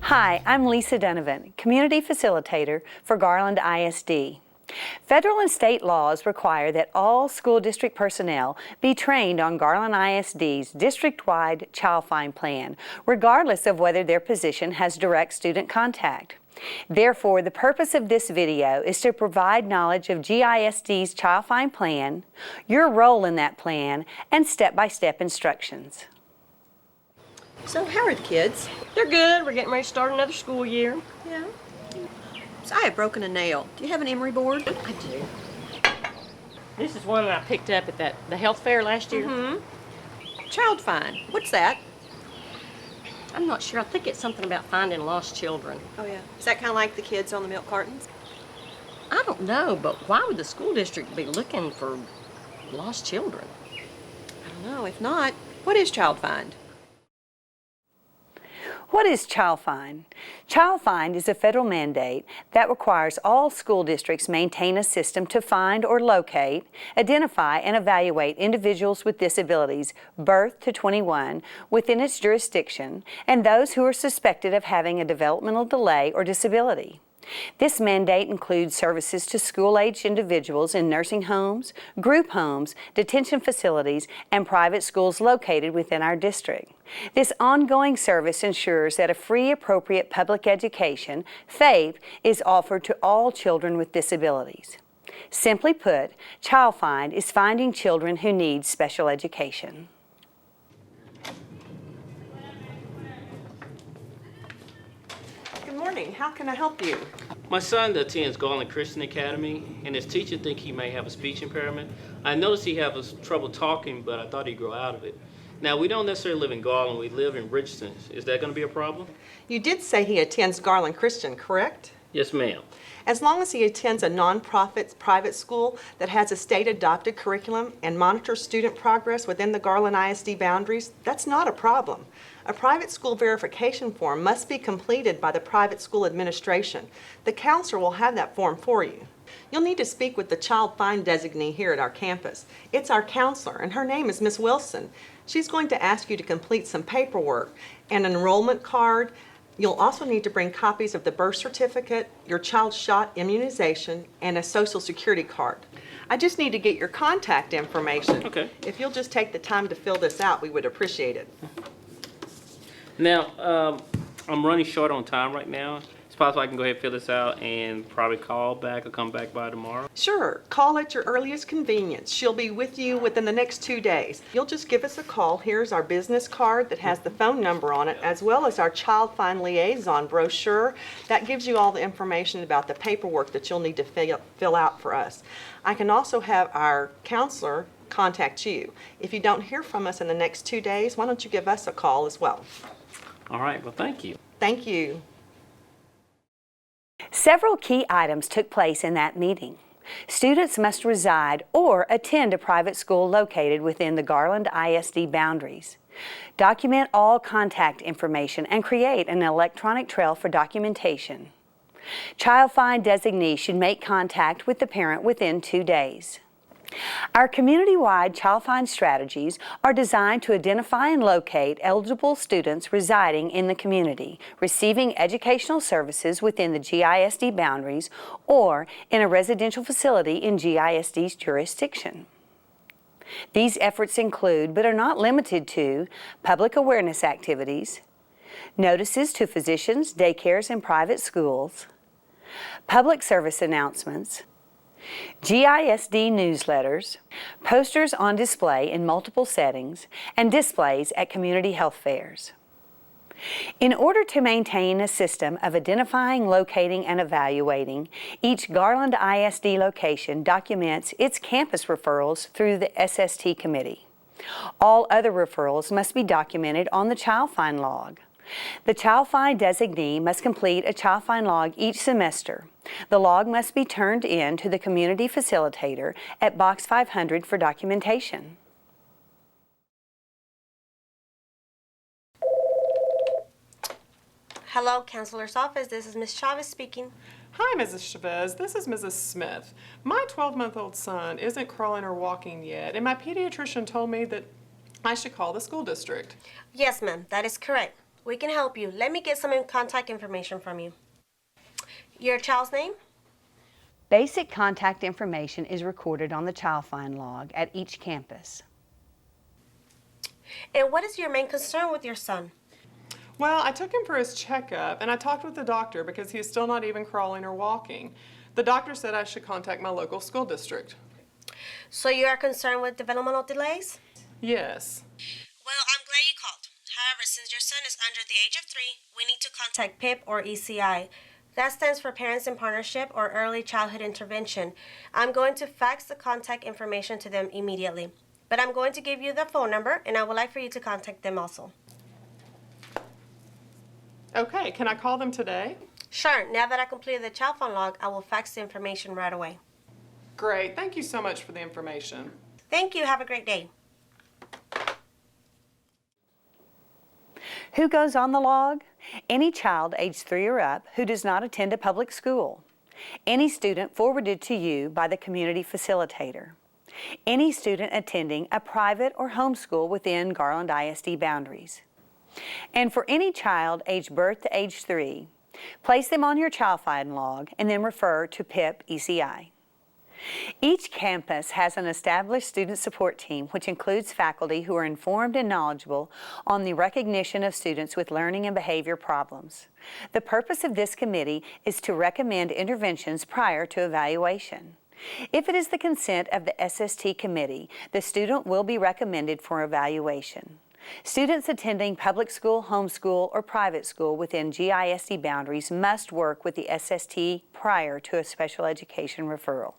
Hi, I'm Lisa Donovan, Community Facilitator for Garland ISD. Federal and state laws require that all school district personnel be trained on Garland ISD's district-wide child find plan, regardless of whether their position has direct student contact. Therefore, the purpose of this video is to provide knowledge of GISD's child find plan, your role in that plan, and step-by-step instructions. So how are the kids? They're good. We're getting ready to start another school year. Yeah. So I have broken a nail. Do you have an emery board? I do. This is one that I picked up at the health fair last year. Mm-hmm. Child find. What's that? I'm not sure. I think it's something about finding lost children. Oh, yeah. Is that kind of like the kids on the milk cartons? I don't know, but why would the school district be looking for lost children? I don't know. If not, what is child find? What is Child Find? Child Find is a federal mandate that requires all school districts maintain a system to find or locate, identify, and evaluate individuals with disabilities birth to 21 within its jurisdiction and those who are suspected of having a developmental delay or disability. This mandate includes services to school-aged individuals in nursing homes, group homes, detention facilities, and private schools located within our district. This ongoing service ensures that a free, appropriate public education, FAPE, is offered to all children with disabilities. Simply put, Child Find is finding children who need special education. Good morning. How can I help you? My son attends Garland Christian Academy, and his teacher think he may have a speech impairment. I noticed he has trouble talking, but I thought he'd grow out of it. Now, we don't necessarily live in Garland. We live in Richardson. Is that going to be a problem? You did say he attends Garland Christian, correct? Yes, ma'am. As long as he attends a nonprofit private school that has a state-adopted curriculum and monitors student progress within the Garland ISD boundaries, that's not a problem. A private school verification form must be completed by the private school administration. The counselor will have that form for you. You'll need to speak with the Child Find designee here at our campus. It's our counselor, and her name is Miss Wilson. She's going to ask you to complete some paperwork, an enrollment card. You'll also need to bring copies of the birth certificate, your child's shot immunization, and a social security card. I just need to get your contact information. Okay. If you'll just take the time to fill this out, we would appreciate it. Now, I'm running short on time right now. It's possible I can go ahead and fill this out and probably call back or come back by tomorrow? Sure. Call at your earliest convenience. She'll be with you within the next 2 days. You'll just give us a call. Here's our business card that has the phone number on it, as well as our Child Find Liaison brochure. That gives you all the information about the paperwork that you'll need to fill out for us. I can also have our counselor contact you. If you don't hear from us in the next 2 days, why don't you give us a call as well? All right, well, thank you. Thank you. Several key items took place in that meeting. Students must reside or attend a private school located within the Garland ISD boundaries. Document all contact information and create an electronic trail for documentation. Child Find designee should make contact with the parent within 2 days. Our community-wide Child Find strategies are designed to identify and locate eligible students residing in the community, receiving educational services within the GISD boundaries or in a residential facility in GISD's jurisdiction. These efforts include, but are not limited to, public awareness activities, notices to physicians, daycares, and private schools, public service announcements, GISD newsletters, posters on display in multiple settings, and displays at community health fairs. In order to maintain a system of identifying, locating, and evaluating, each Garland ISD location documents its campus referrals through the SST committee. All other referrals must be documented on the Child Find log. The Child Find designee must complete a Child Find log each semester. The log must be turned in to the community facilitator at Box 500 for documentation. Hello, Counselor's Office. This is Ms. Chavez speaking. Hi, Mrs. Chavez. This is Mrs. Smith. My 12-month-old son isn't crawling or walking yet, and my pediatrician told me that I should call the school district. Yes, ma'am, that is correct. We can help you. Let me get some contact information from you. Your child's name? Basic contact information is recorded on the child find log at each campus. And what is your main concern with your son? Well, I took him for his checkup, and I talked with the doctor because he's still not even crawling or walking. The doctor said I should contact my local school district. So you are concerned with developmental delays? Yes. Well, I'm glad you called. However, since your son is under the age of 3, we need to contact PIP or ECI. That stands for Parents in Partnership or Early Childhood Intervention. I'm going to fax the contact information to them immediately. But I'm going to give you the phone number, and I would like for you to contact them also. Okay, can I call them today? Sure. Now that I completed the child phone log, I will fax the information right away. Great. Thank you so much for the information. Thank you. Have a great day. Who goes on the log? Any child age 3 or up who does not attend a public school. Any student forwarded to you by the community facilitator. Any student attending a private or homeschool within Garland ISD boundaries. And for any child aged birth to age 3, place them on your child find log and then refer to PIP ECI. Each campus has an established student support team which includes faculty who are informed and knowledgeable on the recognition of students with learning and behavior problems. The purpose of this committee is to recommend interventions prior to evaluation. If it is the consent of the SST committee, the student will be recommended for evaluation. Students attending public school, homeschool, or private school within GISD boundaries must work with the SST prior to a special education referral.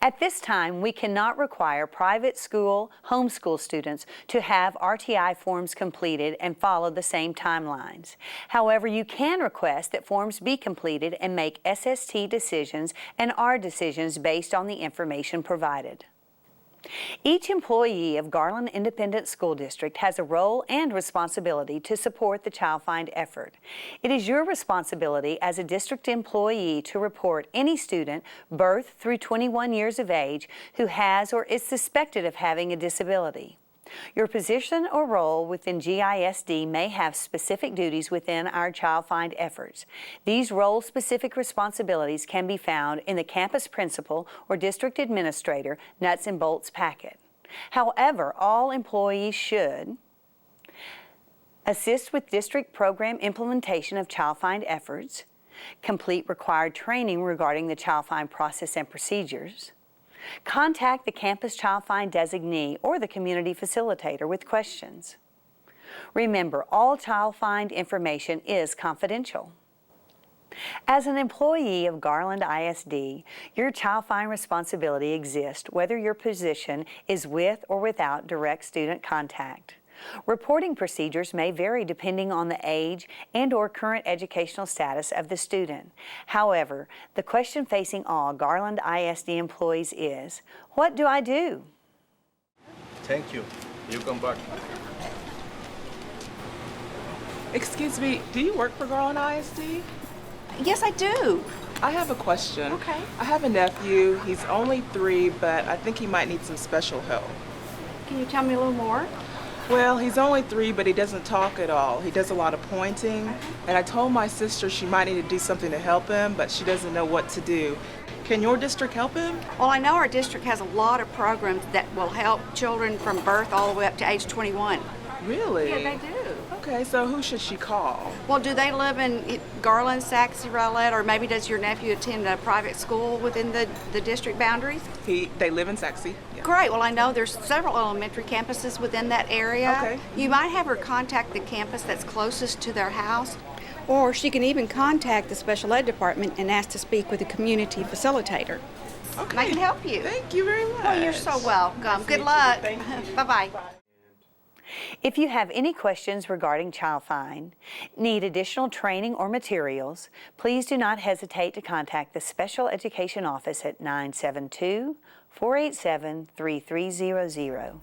At this time, we cannot require private school, homeschool students to have RTI forms completed and follow the same timelines. However, you can request that forms be completed and make SST decisions and R decisions based on the information provided. Each employee of Garland Independent School District has a role and responsibility to support the child find effort. It is your responsibility as a district employee to report any student birth through 21 years of age who has or is suspected of having a disability. Your position or role within GISD may have specific duties within our child find efforts. These role-specific responsibilities can be found in the campus principal or district administrator nuts and bolts packet. However, all employees should assist with district program implementation of child find efforts, complete required training regarding the child find process and procedures, contact the campus child find designee or the community facilitator with questions. Remember, all child find information is confidential. As an employee of Garland ISD, your child find responsibility exists whether your position is with or without direct student contact. Reporting procedures may vary depending on the age and/or current educational status of the student. However, the question facing all Garland ISD employees is, what do I do? Thank you. You come back. Excuse me, do you work for Garland ISD? Yes, I do. I have a question. Okay. I have a nephew. He's only 3, but I think he might need some special help. Can you tell me a little more? Well, he's only 3, but he doesn't talk at all. He does a lot of pointing, and I told my sister she might need to do something to help him, but she doesn't know what to do. Can your district help him? Well, I know our district has a lot of programs that will help children from birth all the way up to age 21. Really? Yeah, they do. Okay, so who should she call? Well, do they live in Garland, Sachse, Rowlett, or maybe does your nephew attend a private school within the district boundaries? They live in Sachse. Yeah. Great. Well, I know there's several elementary campuses within that area. Okay. You might have her contact the campus that's closest to their house, or she can even contact the special ed department and ask to speak with a community facilitator. Okay. I can help you. Thank you very much. Oh, you're so welcome. Nice to Good meet luck. you. Thank you. Bye-bye. If you have any questions regarding child find, need additional training or materials, please do not hesitate to contact the Special Education Office at 972-487-3300.